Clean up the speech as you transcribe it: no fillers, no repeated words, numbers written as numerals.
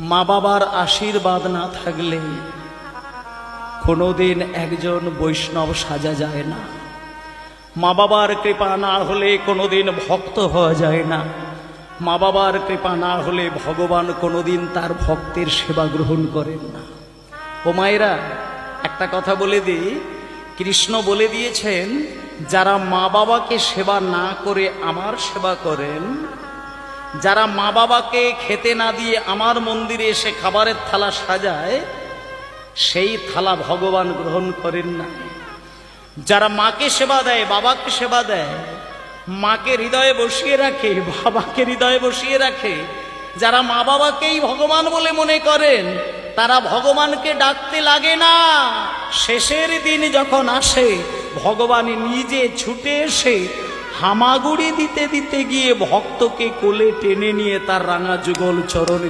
মা বাবার আশীর্বাদ না থাকলে কোনোদিন একজন বৈষ্ণব সাজা যায় না। মা বাবার কৃপা না হলে কোনোদিন ভক্ত হওয়া যায় না। মা বাবার কৃপা না হলে ভগবান কোনোদিন তার ভক্তের সেবা গ্রহণ করেন না। ও মায়েরা, একটা কথা বলে দিই, কৃষ্ণ বলে দিয়েছেন, যারা মা বাবাকে সেবা না করে আমার সেবা করেন, যারা মা বাবাকে খেতে না দিয়ে আমার মন্দিরে এসে খাবারের থালা সাজায়, সেই থালা ভগবান গ্রহণ করেন না। যারা মাকে সেবা দেয়, বাবাকে সেবা দেয়, মাকে হৃদয়ে বসিয়ে রাখে, বাবাকে হৃদয়ে বসিয়ে রাখে, যারা মা বাবাকেই ভগবান বলে মনে করেন, তারা ভগবানকে ডাকতে লাগে না। শেষের দিন যখন আসে, ভগবান নিজে ছুটে এসে হামাগুড়ি দিতে দিতে গিয়ে ভক্তকে কোলে টেনে নিয়ে তার রাঙা যুগল চরণ